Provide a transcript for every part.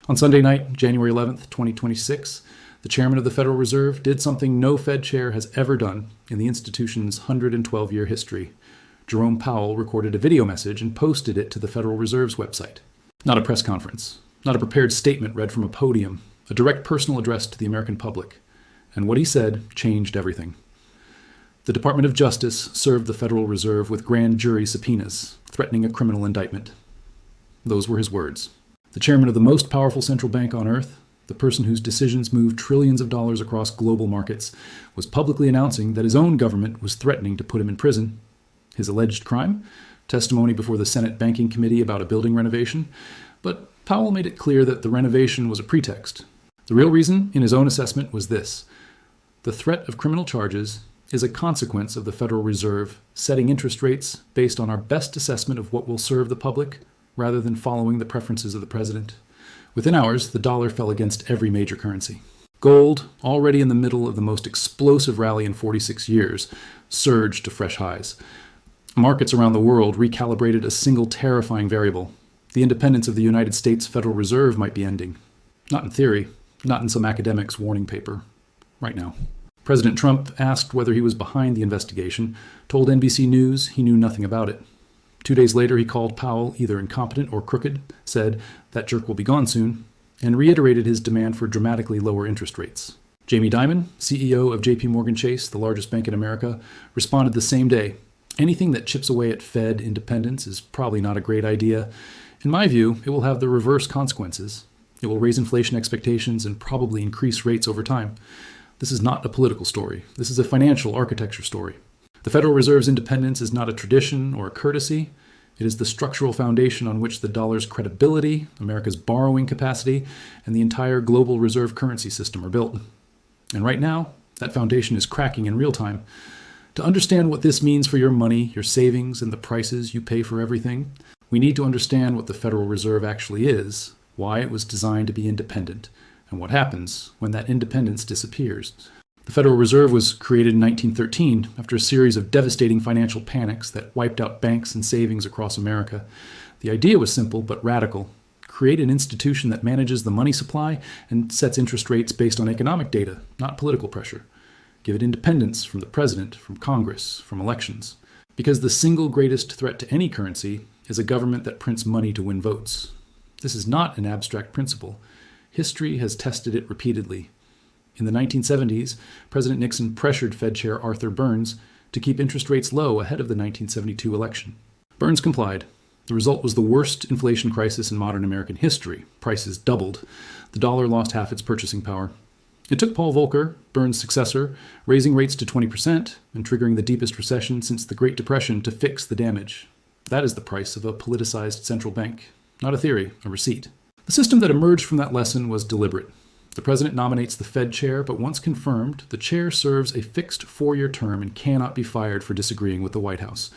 On Sunday night, January 11th, 2026, the chairman of the Federal Reserve did something no Fed chair has ever done in the institution's 112-year history. Jerome Powell recorded a video message and posted it to the Federal Reserve's website. Not a press conference, not a prepared statement read from a podium, a direct personal address to the American public. And what he said changed everything. The Department of Justice served the Federal Reserve with grand jury subpoenas, threatening a criminal indictment. Those were his words. The chairman of the most powerful central bank on earth, the person whose decisions moved trillions of dollars across global markets, was publicly announcing that his own government was threatening to put him in prison. His alleged crime? Testimony before the Senate Banking Committee about a building renovation. But Powell made it clear that the renovation was a pretext. The real reason, in his own assessment, was this. The threat of criminal charges is a consequence of the Federal Reserve setting interest rates based on our best assessment of what will serve the public, rather than following the preferences of the president. Within hours, the dollar fell against every major currency. Gold, already in the middle of the most explosive rally in 46 years, surged to fresh highs. Markets around the world recalibrated a single terrifying variable. The independence of the United States Federal Reserve might be ending. Not in theory, not in some academic's warning paper. Right now. President Trump asked whether he was behind the investigation, told NBC News he knew nothing about it. 2 days later, he called Powell either incompetent or crooked, said that jerk will be gone soon, and reiterated his demand for dramatically lower interest rates. Jamie Dimon, CEO of JPMorgan Chase, the largest bank in America, responded the same day. Anything that chips away at Fed independence is probably not a great idea. In my view, it will have the reverse consequences. It will raise inflation expectations and probably increase rates over time. This is not a political story. This is a financial architecture story. The Federal Reserve's independence is not a tradition or a courtesy. It is the structural foundation on which the dollar's credibility, America's borrowing capacity, and the entire global reserve currency system are built. And right now, that foundation is cracking in real time. To understand what this means for your money, your savings, and the prices you pay for everything, we need to understand what the Federal Reserve actually is, why it was designed to be independent, and what happens when that independence disappears. The Federal Reserve was created in 1913 after a series of devastating financial panics that wiped out banks and savings across America. The idea was simple but radical. Create an institution that manages the money supply and sets interest rates based on economic data, not political pressure. Give it independence from the president, from Congress, from elections. Because the single greatest threat to any currency is a government that prints money to win votes. This is not an abstract principle. History has tested it repeatedly. In the 1970s, President Nixon pressured Fed Chair Arthur Burns to keep interest rates low ahead of the 1972 election. Burns complied. The result was the worst inflation crisis in modern American history. Prices doubled. The dollar lost half its purchasing power. It took Paul Volcker, Burns' successor, raising rates to 20% and triggering the deepest recession since the Great Depression to fix the damage. That is the price of a politicized central bank. Not a theory, a receipt. The system that emerged from that lesson was deliberate. The president nominates the Fed chair, but once confirmed, the chair serves a fixed 4-year term and cannot be fired for disagreeing with the White House.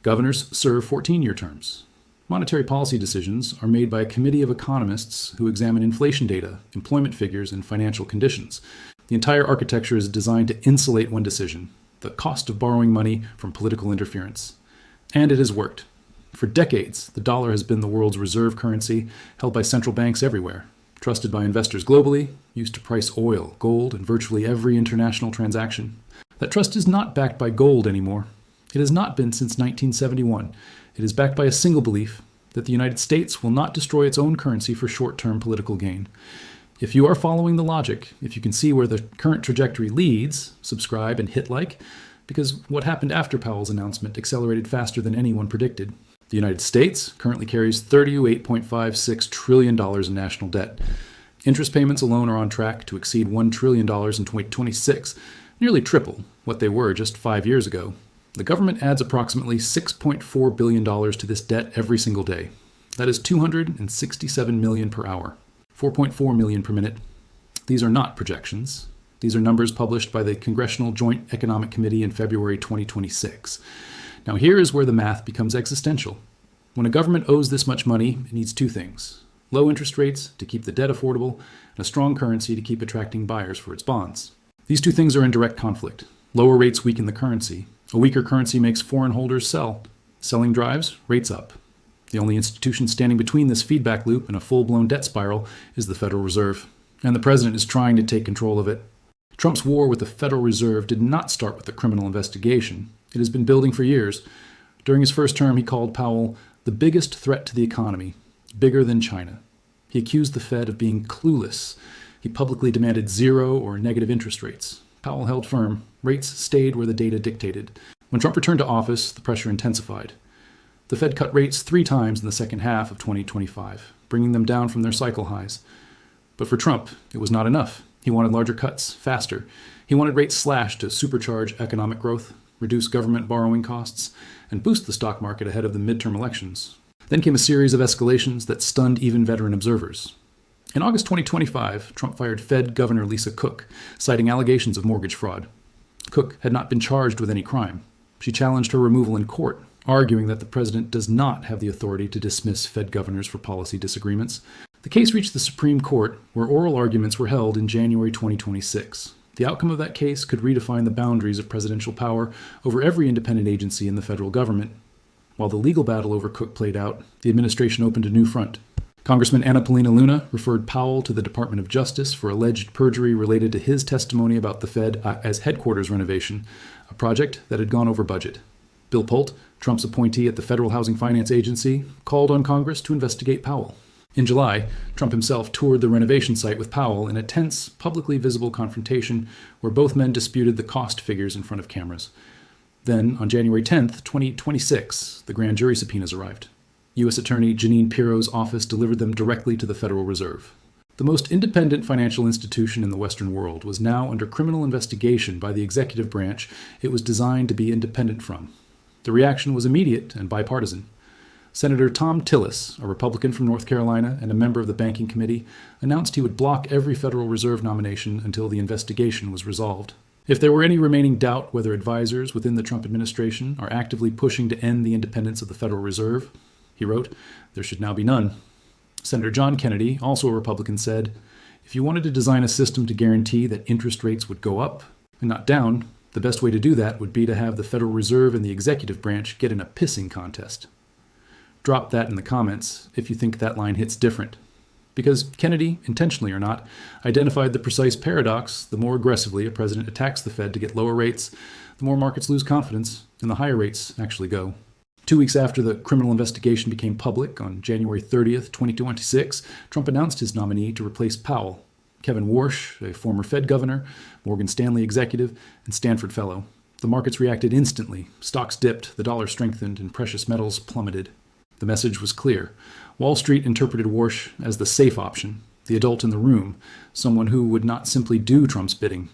Governors serve 14-year terms. Monetary policy decisions are made by a committee of economists who examine inflation data, employment figures, and financial conditions. The entire architecture is designed to insulate one decision, the cost of borrowing money from political interference. And it has worked. For decades, the dollar has been the world's reserve currency, held by central banks everywhere. Trusted by investors globally, used to price oil, gold, and virtually every international transaction. That trust is not backed by gold anymore. It has not been since 1971. It is backed by a single belief, that the United States will not destroy its own currency for short-term political gain. If you are following the logic, if you can see where the current trajectory leads, subscribe and hit like, because what happened after Powell's announcement accelerated faster than anyone predicted. The United States currently carries $38.56 trillion in national debt. Interest payments alone are on track to exceed $1 trillion in 2026, nearly triple what they were just 5 years ago. The government adds approximately $6.4 billion to this debt every single day. That is $267 million per hour, 4.4 million per minute. These are not projections. These are numbers published by the Congressional Joint Economic Committee in February 2026. Now here is where the math becomes existential. When a government owes this much money, it needs two things: low interest rates to keep the debt affordable, and a strong currency to keep attracting buyers for its bonds. These two things are in direct conflict. Lower rates weaken the currency. A weaker currency makes foreign holders sell. Selling drives rates up. The only institution standing between this feedback loop and a full-blown debt spiral is the Federal Reserve, and the president is trying to take control of it. Trump's war with the Federal Reserve did not start with a criminal investigation. It has been building for years. During his first term, he called Powell the biggest threat to the economy, bigger than China. He accused the Fed of being clueless. He publicly demanded zero or negative interest rates. Powell held firm. Rates stayed where the data dictated. When Trump returned to office, the pressure intensified. The Fed cut rates 3 times in the second half of 2025, bringing them down from their cycle highs. But for Trump, it was not enough. He wanted larger cuts, faster. He wanted rates slashed to supercharge economic growth, reduce government borrowing costs, and boost the stock market ahead of the midterm elections. Then came a series of escalations that stunned even veteran observers. In August 2025, Trump fired Fed Governor Lisa Cook, citing allegations of mortgage fraud. Cook had not been charged with any crime. She challenged her removal in court, arguing that the president does not have the authority to dismiss Fed governors for policy disagreements. The case reached the Supreme Court, where oral arguments were held in January 2026. The outcome of that case could redefine the boundaries of presidential power over every independent agency in the federal government. While the legal battle over Cook played out, the administration opened a new front. Congressman Anna Paulina Luna referred Powell to the Department of Justice for alleged perjury related to his testimony about the Fed as headquarters renovation, a project that had gone over budget. Bill Polt, Trump's appointee at the Federal Housing Finance Agency, called on Congress to investigate Powell. In July, Trump himself toured the renovation site with Powell in a tense, publicly visible confrontation where both men disputed the cost figures in front of cameras. Then, on January 10, 2026, the grand jury subpoenas arrived. U.S. Attorney Jeanine Pirro's office delivered them directly to the Federal Reserve. The most independent financial institution in the Western world was now under criminal investigation by the executive branch it was designed to be independent from. The reaction was immediate and bipartisan. Senator Thom Tillis, a Republican from North Carolina and a member of the Banking Committee, announced he would block every Federal Reserve nomination until the investigation was resolved. If there were any remaining doubt whether advisors within the Trump administration are actively pushing to end the independence of the Federal Reserve, he wrote, there should now be none. Senator John Kennedy, also a Republican, said, if you wanted to design a system to guarantee that interest rates would go up and not down, the best way to do that would be to have the Federal Reserve and the executive branch get in a pissing contest. Drop that in the comments if you think that line hits different. Because Kennedy, intentionally or not, identified the precise paradox: the more aggressively a president attacks the Fed to get lower rates, the more markets lose confidence, and the higher rates actually go. 2 weeks after the criminal investigation became public, on January 30th, 2026, Trump announced his nominee to replace Powell, Kevin Warsh, a former Fed governor, Morgan Stanley executive, and Stanford fellow. The markets reacted instantly. Stocks dipped, the dollar strengthened, and precious metals plummeted. The message was clear. Wall Street interpreted Warsh as the safe option, the adult in the room, someone who would not simply do Trump's bidding.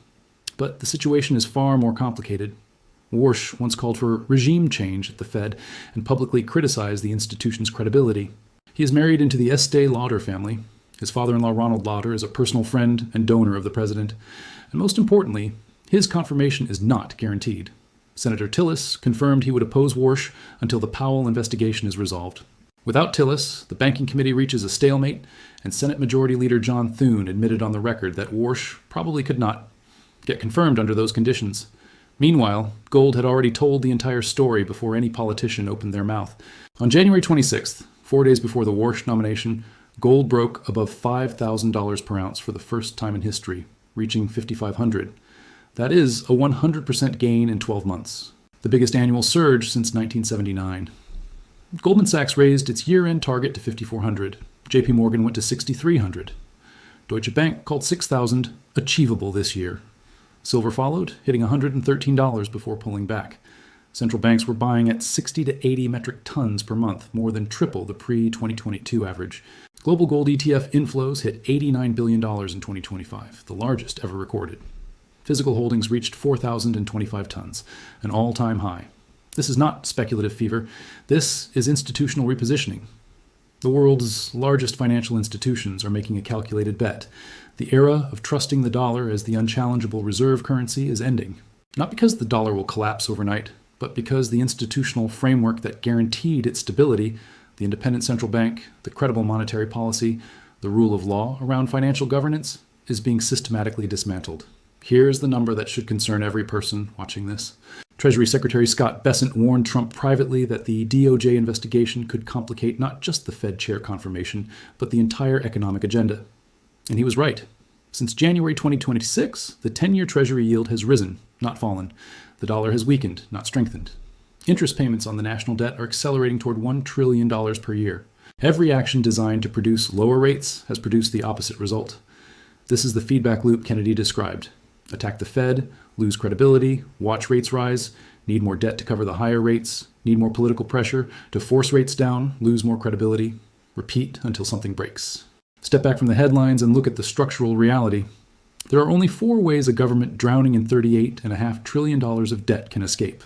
But the situation is far more complicated. Warsh once called for regime change at the Fed and publicly criticized the institution's credibility. He is married into the Estee Lauder family. His father-in-law, Ronald Lauder, is a personal friend and donor of the president. And most importantly, his confirmation is not guaranteed. Senator Tillis confirmed he would oppose Warsh until the Powell investigation is resolved. Without Tillis, the Banking Committee reaches a stalemate, and Senate Majority Leader John Thune admitted on the record that Warsh probably could not get confirmed under those conditions. Meanwhile, gold had already told the entire story before any politician opened their mouth. On January 26th, 4 days before the Warsh nomination, gold broke above $5,000 per ounce for the first time in history, reaching $5,500. That is a 100% gain in 12 months, the biggest annual surge since 1979. Goldman Sachs raised its year-end target to $5,400. JPMorgan went to $6,300. Deutsche Bank called $6,000 achievable this year. Silver followed, hitting $113 before pulling back. Central banks were buying at 60 to 80 metric tons per month, more than triple the pre-2022 average. Global gold ETF inflows hit $89 billion in 2025, the largest ever recorded. Physical holdings reached 4,025 tons, an all-time high. This is not speculative fever. This is institutional repositioning. The world's largest financial institutions are making a calculated bet. The era of trusting the dollar as the unchallengeable reserve currency is ending. Not because the dollar will collapse overnight, but because the institutional framework that guaranteed its stability, the independent central bank, the credible monetary policy, the rule of law around financial governance, is being systematically dismantled. Here's the number that should concern every person watching this. Treasury Secretary Scott Bessent warned Trump privately that the DOJ investigation could complicate not just the Fed chair confirmation, but the entire economic agenda. And he was right. Since January 2026, the 10-year Treasury yield has risen, not fallen. The dollar has weakened, not strengthened. Interest payments on the national debt are accelerating toward $1 trillion per year. Every action designed to produce lower rates has produced the opposite result. This is the feedback loop Kennedy described. Attack the Fed, lose credibility, watch rates rise, need more debt to cover the higher rates, need more political pressure to force rates down, lose more credibility, repeat until something breaks. Step back from the headlines and look at the structural reality. There are only 4 ways a government drowning in $38.5 trillion of debt can escape.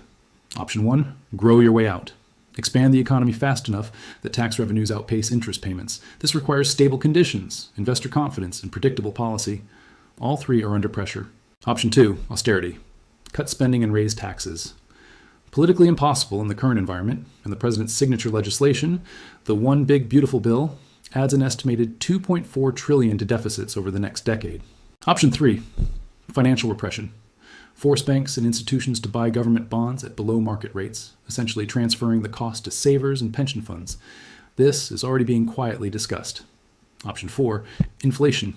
Option 1, grow your way out. Expand the economy fast enough that tax revenues outpace interest payments. This requires stable conditions, investor confidence, and predictable policy. All 3 are under pressure. Option 2, austerity. Cut spending and raise taxes. Politically impossible in the current environment, and the president's signature legislation, the One Big Beautiful Bill, adds an estimated $2.4 trillion to deficits over the next decade. Option 3, financial repression. Force banks and institutions to buy government bonds at below market rates, essentially transferring the cost to savers and pension funds. This is already being quietly discussed. Option 4, inflation.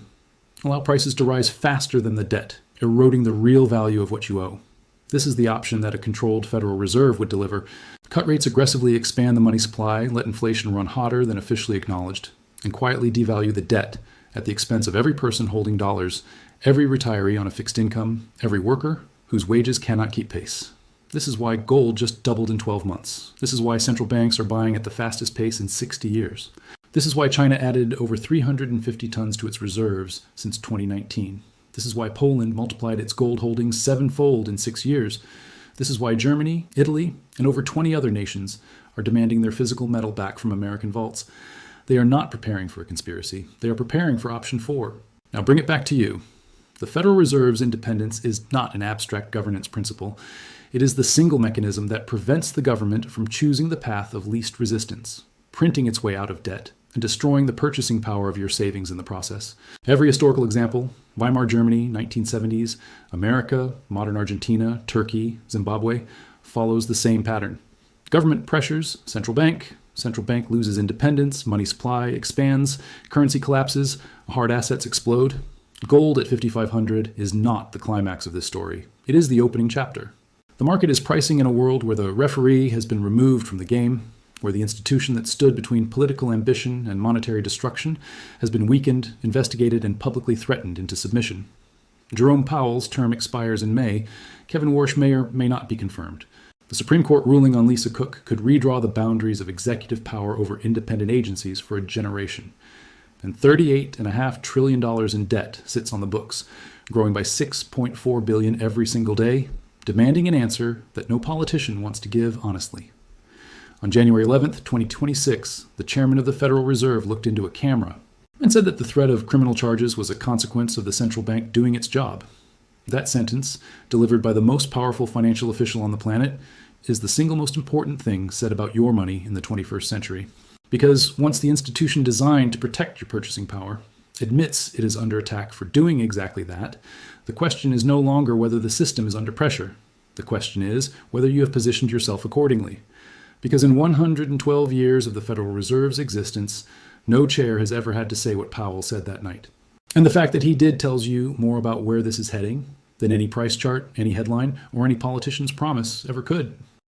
Allow prices to rise faster than the debt, eroding the real value of what you owe. This is the option that a controlled Federal Reserve would deliver. Cut rates aggressively, expand the money supply, let inflation run hotter than officially acknowledged, and quietly devalue the debt at the expense of every person holding dollars, every retiree on a fixed income, every worker whose wages cannot keep pace. This is why gold just doubled in 12 months. This is why central banks are buying at the fastest pace in 60 years. This is why China added over 350 tons to its reserves since 2019. This is why Poland multiplied its gold holdings 7-fold in 6 years. This is why Germany, Italy, and over 20 other nations are demanding their physical metal back from American vaults. They are not preparing for a conspiracy. They are preparing for option 4. Now bring it back to you. The Federal Reserve's independence is not an abstract governance principle. It is the single mechanism that prevents the government from choosing the path of least resistance, printing its way out of debt, and destroying the purchasing power of your savings in the process. Every historical example, Weimar Germany, 1970s, America, modern Argentina, Turkey, Zimbabwe, follows the same pattern. Government pressures, central bank loses independence, money supply expands, currency collapses, hard assets explode. Gold at 5,500 is not the climax of this story. It is the opening chapter. The market is pricing in a world where the referee has been removed from the game, where the institution that stood between political ambition and monetary destruction has been weakened, investigated, and publicly threatened into submission. Jerome Powell's term expires in May. Kevin Warsh may or may not be confirmed. The Supreme Court ruling on Lisa Cook could redraw the boundaries of executive power over independent agencies for a generation. And $38.5 trillion in debt sits on the books, growing by $6.4 billion every single day, demanding an answer that no politician wants to give honestly. On January 11th, 2026, the chairman of the Federal Reserve looked into a camera and said that the threat of criminal charges was a consequence of the central bank doing its job. That sentence, delivered by the most powerful financial official on the planet, is the single most important thing said about your money in the 21st century. Because once the institution designed to protect your purchasing power admits it is under attack for doing exactly that, the question is no longer whether the system is under pressure. The question is whether you have positioned yourself accordingly. Because in 112 years of the Federal Reserve's existence, no chair has ever had to say what Powell said that night. And the fact that he did tells you more about where this is heading than any price chart, any headline, or any politician's promise ever could.